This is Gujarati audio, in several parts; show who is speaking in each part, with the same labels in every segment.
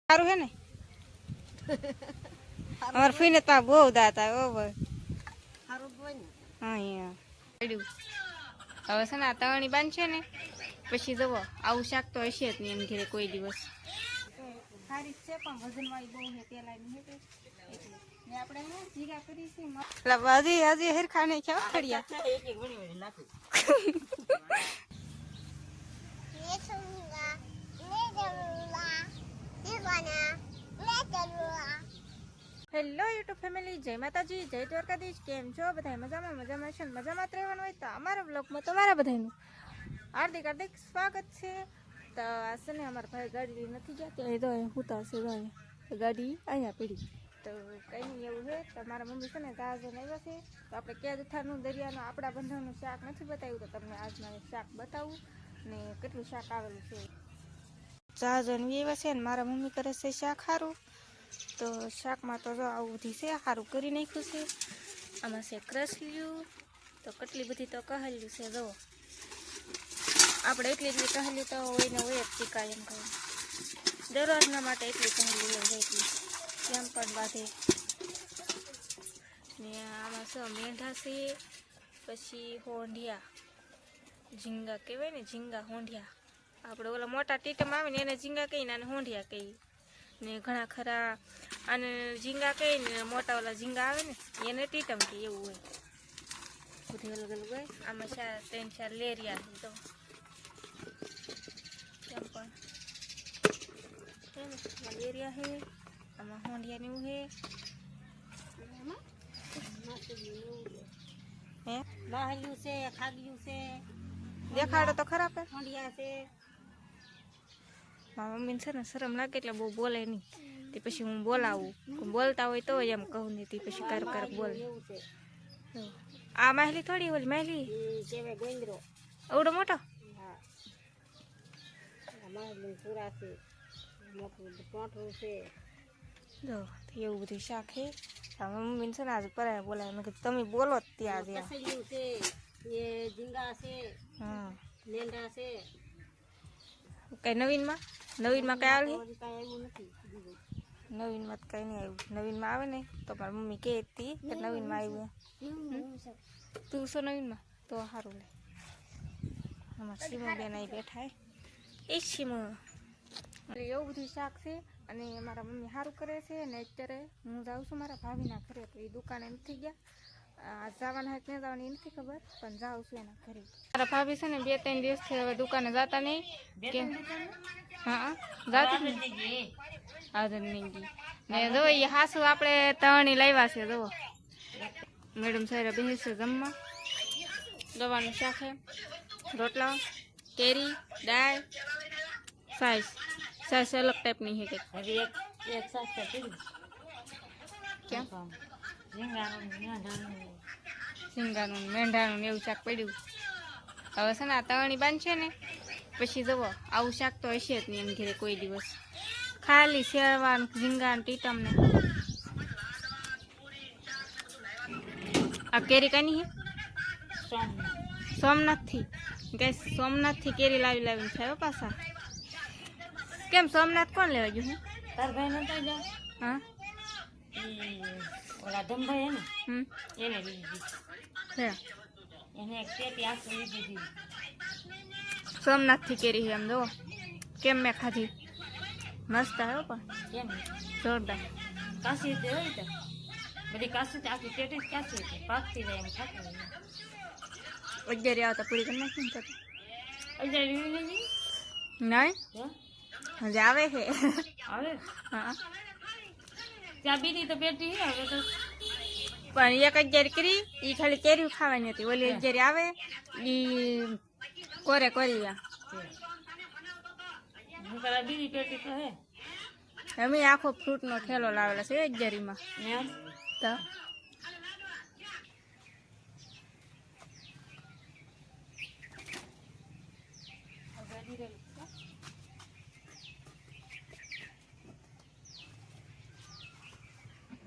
Speaker 1: સારું હે ને અમાર ફઈને તો બહુ દાંત આવે ઓ ભાઈ હા હવે છે ને આ તવણી બાંધ છે ને પછી જવો આવું શાક તો હશે જ નહીં એમ ઘેરે કોઈ દિવસ સારી છે પણ વજન વાળી બહુ છે પેલા ને આપણે જીરા કરી છે હજી હેરખા નહીં ખાવ ખડિયા હેલો યુટ્યુબ ફેમિલી, જય માતાજી, જય દ્વારકાધીશ. કેમ છો બધા? મજામાં મજામાં છે ને મજામાં જ રહેવાનું હોય તો અમારા બ્લોગમાં તમારા બધાનું હાર્દિક હાર્દિક સ્વાગત છે. તો આ છે ને અમારા ભાઈ ગાડી નથી ગયા ત્યાં તો હુતા છે ગાડી અહીંયા પડી તો કંઈ નહીં એવું છે. તો મારા મમ્મી છે ને જહાજો આવ્યા છે તો આપણે ક્યાં જથ્થાનું દરિયાનું આપણા બંધાનું શાક નથી બતાવ્યું તો તમને આજના શાક બતાવું ને કેટલું શાક આવેલું છે. જહાજો આવ્યા છે ને મારા મમ્મી કરે છે શાક સારું. તો શાકમાં તો જો આવું બધી છે સારું કરી નાખ્યું છે. આમાં છે કરસલિયું તો કેટલી બધી તો કહેલું છે. જો આપણે એટલી કહેલી તો હોય ને હોય જ ચીકાય એમ કહે દરરોજના માટે એટલી કહેલી હોય એટલી એમ પણ બાંધે ને આમાં શું મેંઢા છે પછી હોંઢિયા ઝીંગા કહેવાય ને ઝીંગા હોંઢિયા આપણે ઓલા મોટા ટીટમ આવે ને એને ઝીંગા કહીને અને હોંઢિયા કહી ને ઘણા ખરા અને ઝીંગા કહીને મોટા ઓલા ઝીંગા આવે ને એને ટીટમ કે એવું હોય બધી અલગ અલગ હોય. આમાં 3-4 લેરિયા છે તો એમ પણ લેરિયા છે. આમાં હોંડિયા ને એવું છે હે લાહલ્યું છે ખાગ્યું છે દેખાડો તો ખરાબ હે હોંડિયા છે. મારા મમ્મીને છે ને શરમ લાગે એટલે બહુ બોલે નહીં તે પછી હું બોલાવું બોલતા હોય તો એમ કહું ને તે પછી કારક બોલે. આ માહલી થોડી ઓલી માહલી એવડો મોટો જો એવું બધું શાક છે. મમ્મી છે ને આજે પરાય બોલાય મેં કીધું તમે બોલો ત્યાં જ હા કઈ નવીનમાં કઈ આવે નવીનમાં કઈ નહીં આવ્યું. નવીનમાં આવે ને તો મારી મમ્મી કહેતી કે નવીનમાં આવ્યું તું શું નવીનમાં તો સારું લે. અમારા સીમો બેન અહીં બેઠા એ સીમો એવું બધું શાક છે. અને મારા મમ્મી સારું કરે છે ને અત્યારે હું જાઉં છું મારા ભાભીના ઘરે તો એ દુકાને નથી ગયા જવાના હાથ નહીં જવાની નથી ખબર પણ જાઉં છું એના ઘરે. મારા ભાભી છે ને 2-3 દિવસથી હવે દુકાને જતા નહીં કે હા જાતી નહીં હાજર નહીં ગઈ ને જો એ હાસુ આપણે તણી લાવ્યા છે. જો મેડમ સાહેબ બેસે જમવા દવાનું શાક છે રોટલા કેરી દાળ સાસ અલગ ટાઈપની છે કંઈક ક્યાં ઝીંગાનું મેંઢાનું એવું શાક પડ્યું. હવે છે ને આ તવણી બાંધ છે ને પછી જવો આવું શાક તો હશે જ નહીં એમ ઘેરે કોઈ દિવસ ખાલી શેરવાનું ઝીંગાનું ટીટમ ને આ કેરી કાની હે સોમનાથથી ગેસ સોમનાથથી કેરી લાવીને ખાયો પાછા. કેમ સોમનાથ કોણ લેવા ગયું હે તાર ભાઈ નતા જા હા ઓલા ધમભાઈ હે ને એને લીધી હે એને એક પેટી આખી લીધી સોમનાથથી કેરી છે એમ જો કેમ મેં ખાધી મસ્ત આવ્યો પણ કેમ જોરદાર કાશી તે હોય તો બધી કાશી તે આખી પેટી કાશી તે પાકતી જાય એમ ખાતી નહીં. 11 આવતા પૂરી કરી નાખી ને તો 11 નહીં હજી આવે છે આવે હા ત્યાં બીજી તો પેટી છે હવે તો પણ 11 કરી એ ખાલી કેરી ખાવાની હતી ઓલી 11 આવે એ કોરે કરી બીજી પેટી તો હે અમે આખો ફ્રૂટનો ઠેલો લાવેલા છે 11માં એમ તો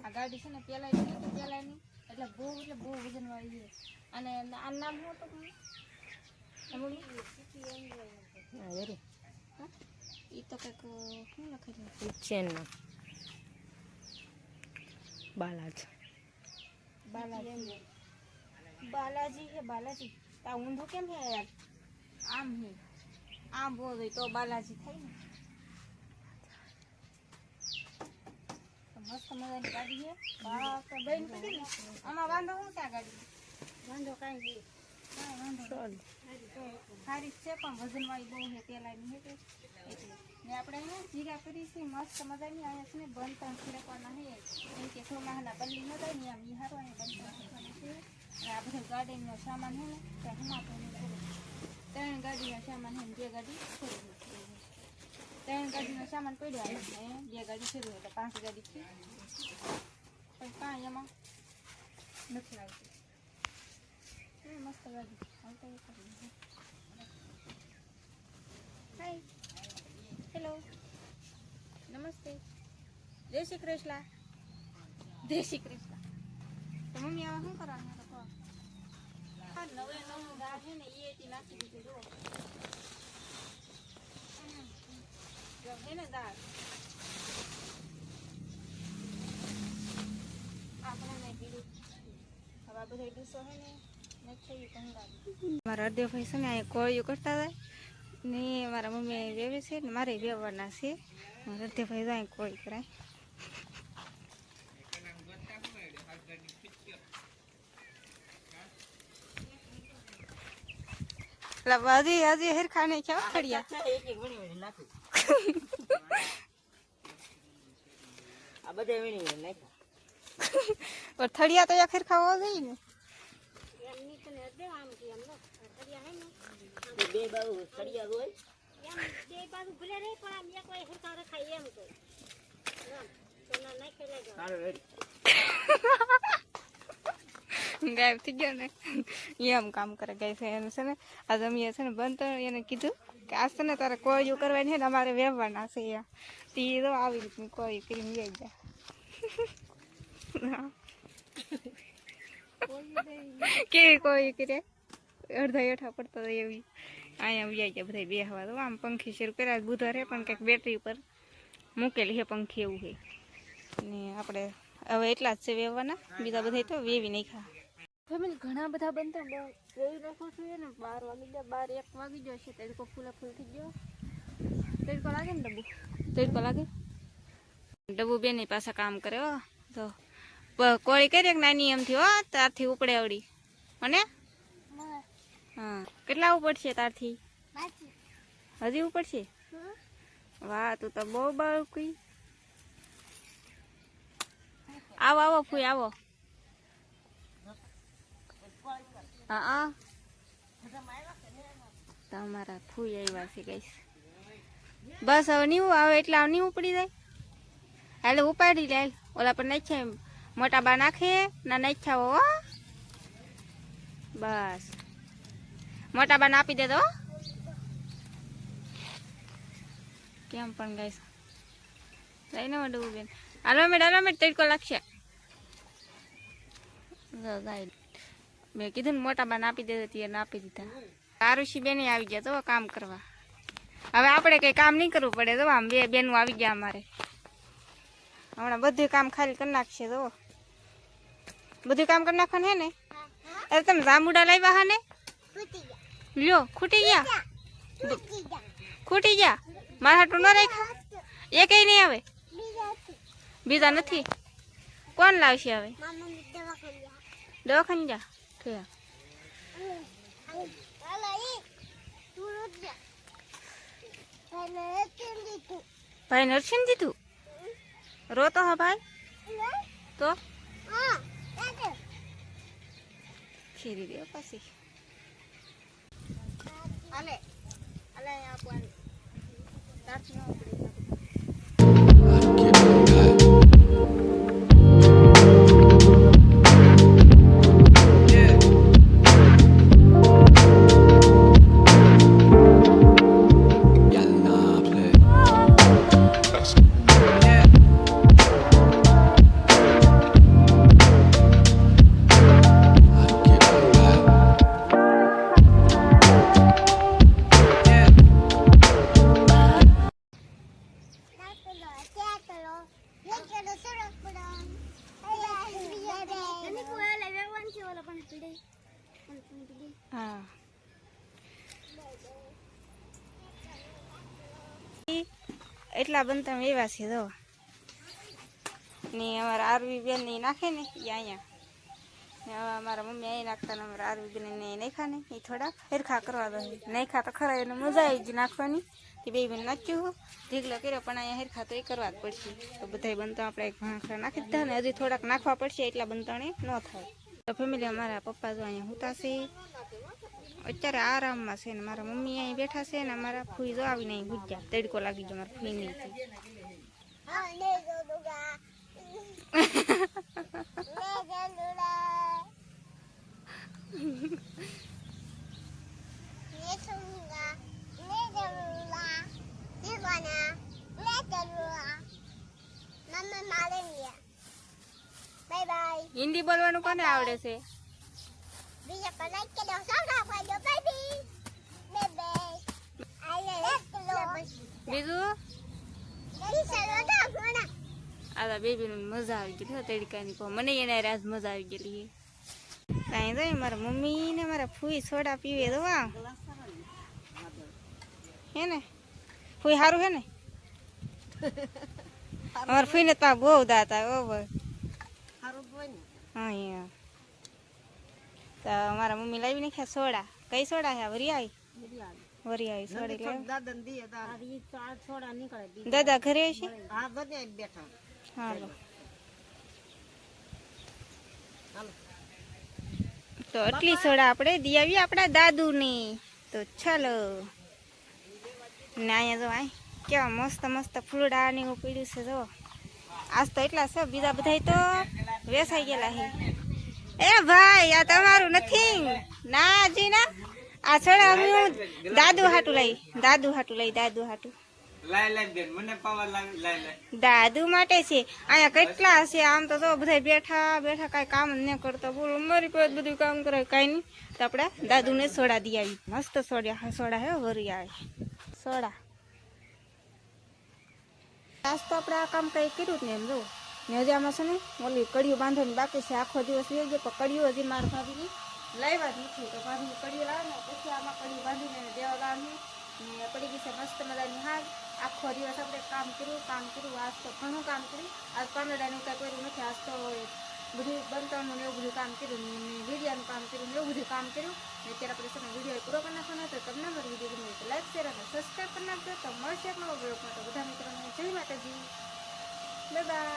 Speaker 1: આ ગાડી છે ને પેલાની એટલે બહુ વજન વાળી છે. અને આ નામ શું હતું એ તો કંઈક શું લખેલું
Speaker 2: કિચનનો બાલાજી
Speaker 1: બાલાજી બાલાજી હે બાલાજી તા ઊંધું કેમ હે યાર આમ હે આમ બોલ તો બાલાજી થાય ને તો મસ્ત મજાની ગાડી હે બાપ બેન પડી ને આમાં વાંધો શું ત્યાં ગાડી વાંધો કાંઈ નહીં કાંઈ વાંધો સારી છે પણ વજનવાળી બહુ હે તેલાની હે એટલે ને આપણે અહીંયા જીરા કરી છે મસ્ત મજાની અહીંયા છે ને બંધ ત્રણ છિડકવાના હે એમ કે ચોમાહાના બલ્લી ન થાય ને આમ નિહારો અહીંયા બંધ ત્રણ છિડકવાના છે આ બધો ગાડીનો સામાન હે ને ત્યાં હમાતો નહીં ત્રણ ગાડીનો સામાન હે ને બે ગાડી શરૂ ત્રણ ગાડીનો સામાન પડ્યો ને બે ગાડી શરૂ એટલે 5 ગાડી છે પણ કાંઈ એમાં નથી આવતી મસ્ત ગાડી આવતા હાય હેલો નમસ્તે જય શ્રી કૃષ્ણ જય શ્રી કૃષ્ણ તો મમ્મી આવા શું કરવાનું નવે નવું દાળ છે ને એ નાખી દીધું જો હે ને દાળ આપણે મેં કીધું હવે બધા ડીશો હે ને મારા અડદેભાઈ છે ને અહીંયા કોળિયું કરતા જાય ને મારા મમ્મી વેવે છે ને મારે વેવવાના છે મારા અડદેભાઈ જાય કોળી કરાય હજી હજી હેરખા નહીં ક્યાં ખડિયા થડિયા તો યા હેરખા હોવા જોઈએ ને
Speaker 2: બે બાજુ સળિયા હોય
Speaker 3: બે બાજુ ભલે રે પણ આમ એક વાર હરખા રખાય એમ તો સોના નાખેલા
Speaker 1: ગાયબ થઈ ગયો ને એમ કામ કરે ગાય છે એનું છે ને આજ અમે છે ને બંધ એને કીધું કે આજ છે ને તારે કોઈ કરવાની છે ને અમારે વેવવાના છે તી તો આવી રીતની કોઈ કરીને લઈ જાય કેવી કોઈ કરે અડધા હેઠા પડતા હતા એવી અહીંયા વ્યાઈ ગયા બધા બે હવા તો આમ પંખી શરૂ કર્યા બુધવારે પણ કંઈક બેટરી ઉપર મૂકેલી છે પંખી એવું છે ને આપણે હવે એટલા જ છે વેવવાના બીજા બધા તો વેવી નહીં ખા ફેમિલી ઘણા બધા બનતા વેવી નાખો જોઈએ ને 12 વાગી ગયા 12 1 વાગી ગયો છે તડકો ફૂલ થઈ ગયો તડકો લાગે ને તડકો લાગે ડબ્બુ બેની પાસે કામ કરે હો તો કોળી કરી કે નાની એમથી હો તારથી ઉપડે આવડી મને હા કેટલા ઉપડશે તારથી હજી ઉપડશે વાહ તું તો બહુ બાળકી આવો આવો ફૂઈ આવો હા તમારા ફૂઈ આવ્યા છે કઈશ બસ હવે નહીં આવે એટલે નહીં ઉપડી જાય એટલે ઉપાડી લે ઓલા પર નાખ્યા મોટા બા નાખે ના નાખ્યા હો બસ મોટા બાને આપી દેતો કેમ પણ ગાઈસ લઈને વડવું બેન હાલો મેં તડકો લાગશે મેં કીધું ને મોટા બાને આપી દેતી એને આપી દીધા આરુષી બેન આવી ગયા તો કામ કરવા હવે આપણે કઈ કામ નહીં કરવું પડે તો આમ બે બેનું આવી ગયા અમારે હમણાં બધું કામ ખાલી કરી નાખશે તો બધું કામ કરી નાખવાનું હે ને અરે તમે જાંબુડા લાવ્યા હા ને લ્યો ખૂટી ગયા મારા હાટું ન રાખ્યા એ કઈ નહીં આવે બીજા નથી કોણ લાવશે હવે દવાખાને જા ભાઈ નરસિંહ દીધું રોતો હા ભાઈ તો ખીરી દે પાછી અલે અલે આપવાનું તારથી ન ઉપડી હા એટલા બનતા એવા છે જો ને અમારા આરવી બેન ને નાખે ને એ અહીંયા ને હવે અમારા મમ્મી અહીં નાખતા ને અમારા આરવી બેન ને નાખ્યા ને એ થોડાક હેરખા કરવા દો નાખ્યા તો ખરા એને મજા આવી જ નાખવાની તે બે બેન નાખ્યું ઢીકલો કર્યો પણ અહીંયા હેરખા તો એ કરવા જ પડશે તો બધા બનતા આપણે ઘણા નાખી દીધા ને હજી થોડાક નાખવા પડશે એટલા બનતાણે ન થાય તો ફેમિલી અમારા પપ્પા જો અહીંયા હુતા છે અત્યારે આરામમાં છે ને મારા મમ્મી અહીં બેઠા છે ને અમારા ફૂઈ જો આવીને અહીં ગુજ્યા તડકો લાગી ગયો મારા ફૂઈ નહીં હિન્દી બોલવાનું કોને આવડે છે બીજું આ બેબી મજા આવી ગઈ તડકાની મને એને રાજ મજા આવી ગયેલી ત્યાં જોઈ મારા મમ્મી ને મારા ફૂઈ સોડા પીવે તો હે ને ફૂઈ સારું હે ને અમારા ફૂઈ ને તો બહુ દાતા હા તો મારા મમ્મી લાવી નાખ્યા સોડા કઈ સોડા છે વરિયાળી સોડી દાદા ઘરે છે હાલો તો આટલી સોડા આપણે દી આવી આપણા દાદુ ની તો ચાલો ને અહીંયા જો આ કેવા મસ્ત મસ્ત ફૂલડા ને એવું પીડ્યું છે જો આજ તો એટલા છે બીજા બધા તો વેસાઈ ગયેલા છે એ ભાઈ આ તમારું નથી ના જી ના આ સોડા હું દાદુ હાટું લઈ દાદુ માટે છે અહીંયા કેટલા છે આમ તો બધા બેઠા બેઠા કઈ કામ જ ન કરતા બોલો મારી પાસે બધું કામ કરે કઈ નહીં તો આપણે દાદુ ને સોડા દી આવી મસ્ત સોડા હે વરી આવે સોડા આજ તો આપણે આ કામ કઈ કર્યું જ ને એમ જો ને હજી આમાં છે ને ઓલી કડીયું બાંધવાની બાકી છે આખો દિવસ લઈ ગયો પણ કડીયું હજી મારા ભાભીની લાવ્યા જ નથી તો ભાભી કડીયું લાવે ને પછી આમાં કડીયું બાંધીને દેવા લાવવાનું ને પડી ગઈ છે મસ્ત મજાની હાથ આખો દિવસ આપણે કામ કર્યું આજ તો ઘણું કામ કર્યું આજ પાંદડાનું કાંઈ કર્યું નથી આજ તો બધું બનતાનું ને એવું બધું કામ કર્યું ને વીડિયાનું કામ કર્યું ને એવું બધું કામ કર્યું ને અત્યારે આપણે છે ને વિડીયો પૂરો કરી નાખવાનો તો તમને મારો વિડીયો ગમે તો લાઈક શેર અને સબસ્ક્રાઈબ કરી નાખજો તો મળશે એક નવો બ્લોગ માટે બધા મિત્રોને જય માતાજી બાય બાય